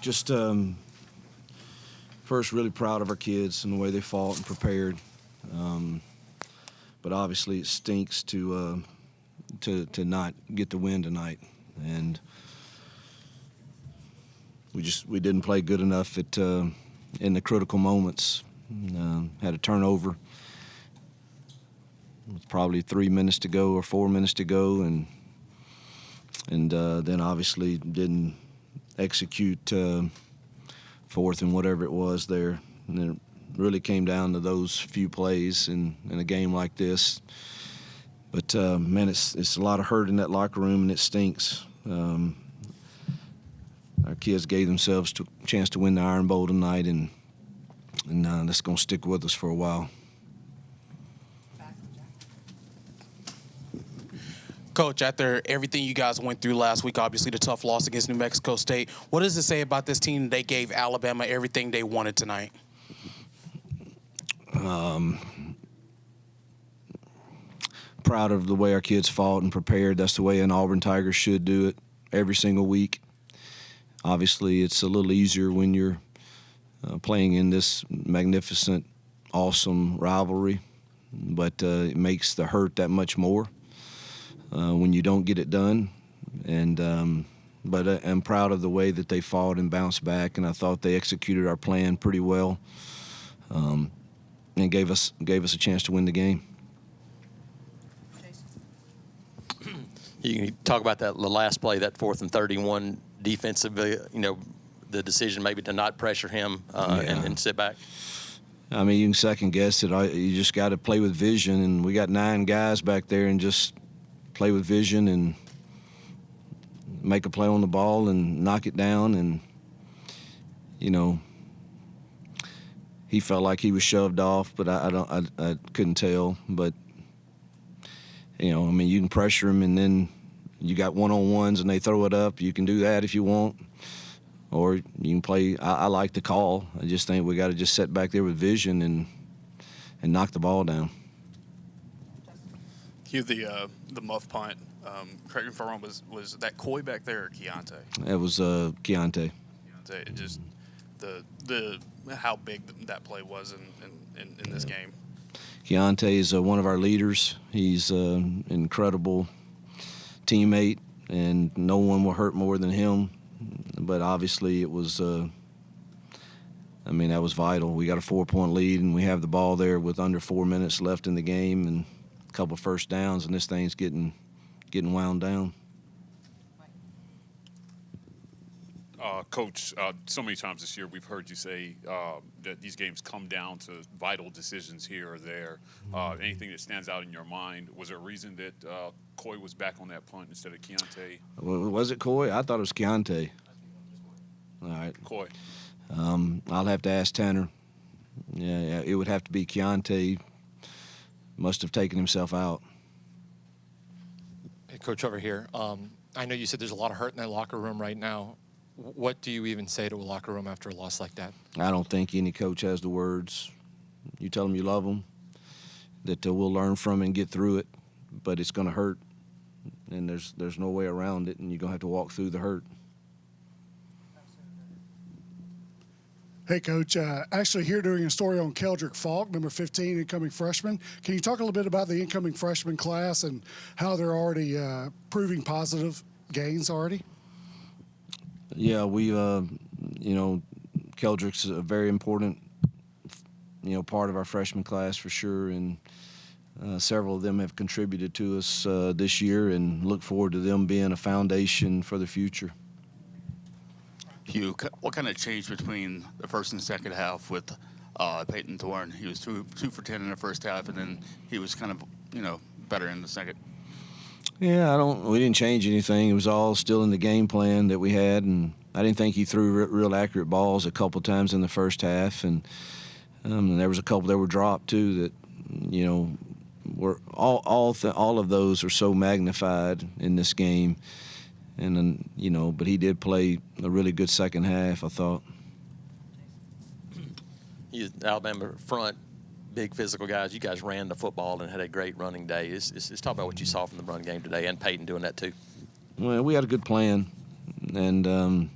just first, really proud of our kids and the way they fought and prepared. But obviously, it stinks to not get the win tonight, and we didn't play good enough in the critical moments. Had a turnover with probably 3 minutes to go or 4 minutes to go, and then obviously didn't execute fourth and whatever it was there. And then it really came down to those few plays in a game like this. But man, it's a lot of hurt in that locker room, and it stinks. Our kids gave themselves a chance to win the Iron Bowl tonight, and that's going to stick with us for a while. Coach, after everything you guys went through last week, obviously the tough loss against New Mexico State, what does it say about this team? They gave Alabama everything they wanted tonight. Proud of the way our kids fought and prepared. That's the way an Auburn Tiger should do it every single week. Obviously, it's a little easier when you're playing in this magnificent, awesome rivalry, but it makes the hurt that much more when you don't get it done. But I'm proud of the way that they fought and bounced back, and I thought they executed our plan pretty well, and gave us a chance to win the game. You can talk about that the last play, that 4th and 31 defensively, the decision maybe to not pressure him and sit back. I mean, you can second guess it. You just got to play with vision, and we got 9 guys back there, and just play with vision and make a play on the ball and knock it down. And he felt like he was shoved off, but I couldn't tell. But I mean, you can pressure him, and then you got one-on-ones and they throw it up. You can do that if you want, or you can play. I like the call. I just think we got to just sit back there with vision and knock the ball down. Hugh, the Muff punt, correct me if I'm wrong, was that Coy back there or Keontae? It was Keontae. Keontae, just the how big that play was in this game. Keontae is one of our leaders. He's an incredible teammate, and no one will hurt more than him. But obviously it was, that was vital. We got a 4-point lead, and we have the ball there with under 4 minutes left in the game and a couple first downs, and this thing's getting wound down. Coach, so many times this year we've heard you say that these games come down to vital decisions here or there. Anything that stands out in your mind? Was there a reason that Coy was back on that punt instead of Keontae? Was it Coy? I thought it was Keontae. All right. Coy. I'll have to ask Tanner. Yeah, it would have to be Keontae. Must have taken himself out. Hey, Coach, over here. I know you said there's a lot of hurt in that locker room right now. What do you even say to a locker room after a loss like that? I don't think any coach has the words. You tell them you love them, that we'll learn from it and get through it, but it's going to hurt, and there's no way around it, and you're going to have to walk through the hurt. Hey, Coach. Actually, here doing a story on Keldrick Falk, number 15, incoming freshman. Can you talk a little bit about the incoming freshman class and how they're already proving positive gains already? Yeah, we, Keldrick's a very important, part of our freshman class for sure, and several of them have contributed to us this year, and look forward to them being a foundation for the future. Hugh, what kind of change between the first and second half with Peyton Thorne? He was 2 for 10 in the first half, and then he was kind of, better in the second. Yeah, we didn't change anything. It was all still in the game plan that we had, and I didn't think he threw real accurate balls a couple times in the first half, and there was a couple that were dropped too that, were all of those are so magnified in this game, and then but he did play a really good second half, I thought. Alabama front. Big physical guys. You guys ran the football and had a great running day. Let's talk about what you saw from the run game today, and Peyton doing that too. Well, we had a good plan, and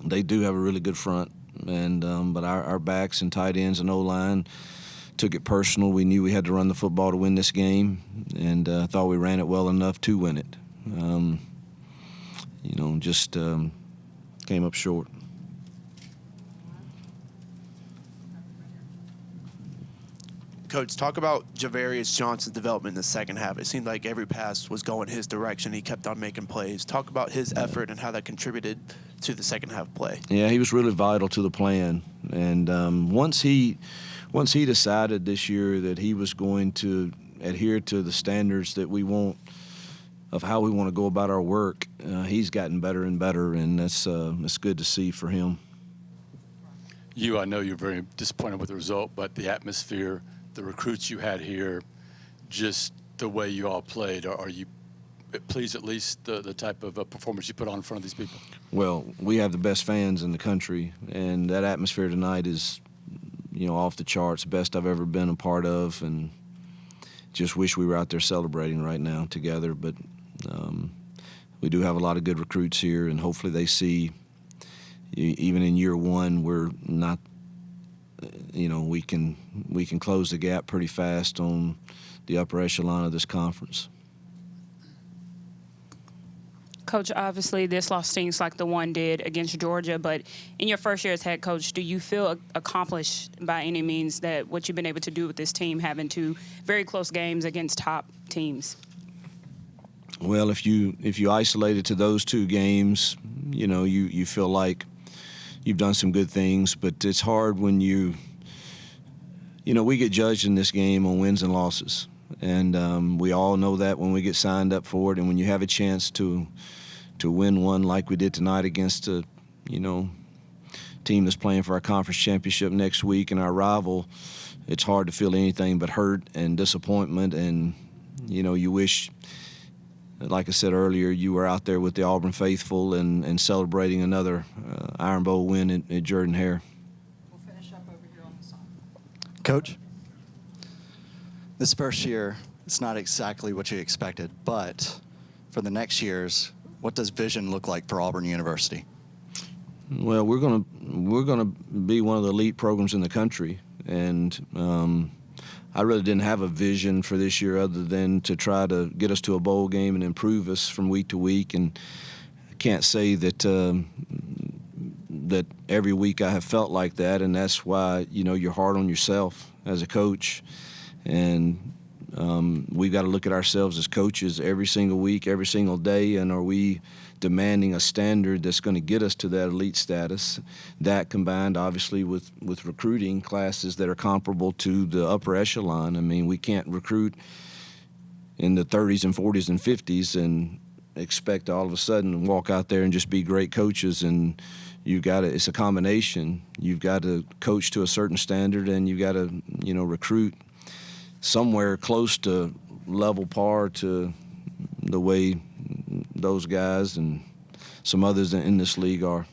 they do have a really good front, and but our backs and tight ends and O-line took it personal. We knew we had to run the football to win this game, and thought we ran it well enough to win it. Just came up short. Coach, talk about JaMarr Johnson's development in the second half. It seemed like every pass was going his direction. He kept on making plays. Talk about his effort and how that contributed to the second half play. Yeah, he was really vital to the plan. And once he decided this year that he was going to adhere to the standards that we want of how we want to go about our work, he's gotten better and better, and that's good to see for him. I know you're very disappointed with the result, but the atmosphere, the recruits you had here, just the way you all played, are you pleased at least the type of performance you put on in front of these people? Well, we have the best fans in the country, and that atmosphere tonight is, off the charts, best I've ever been a part of, and just wish we were out there celebrating right now together. But we do have a lot of good recruits here, and hopefully they see, even in year one, we're not, we can close the gap pretty fast on the upper echelon of this conference. Coach, obviously this loss stings like the one did against Georgia, but in your first year as head coach, do you feel accomplished by any means that what you've been able to do with this team, having two very close games against top teams? Well, if you isolate it to those two games, you feel like you've done some good things, but it's hard when we get judged in this game on wins and losses. And we all know that when we get signed up for it, and when you have a chance to win one like we did tonight against a team that's playing for our conference championship next week and our rival, it's hard to feel anything but hurt and disappointment. And you wish, like I said earlier, you were out there with the Auburn faithful and celebrating another Iron Bowl win at Jordan-Hare. We'll finish up over here on the side. Coach, this first year, it's not exactly what you expected, but for the next years, what does vision look like for Auburn University? Well, we're gonna be one of the elite programs in the country, and I really didn't have a vision for this year other than to try to get us to a bowl game and improve us from week to week. And I can't say that that every week I have felt like that, and that's why you're hard on yourself as a coach. And we've got to look at ourselves as coaches every single week, every single day, and are we demanding a standard that's going to get us to that elite status? That combined, obviously, with recruiting classes that are comparable to the upper echelon. I mean, we can't recruit in the 30s and 40s and 50s and expect to all of a sudden walk out there and just be great coaches. And it's a combination. You've got to coach to a certain standard, and you've got to, recruit somewhere close to level par to the way those guys and some others in this league are.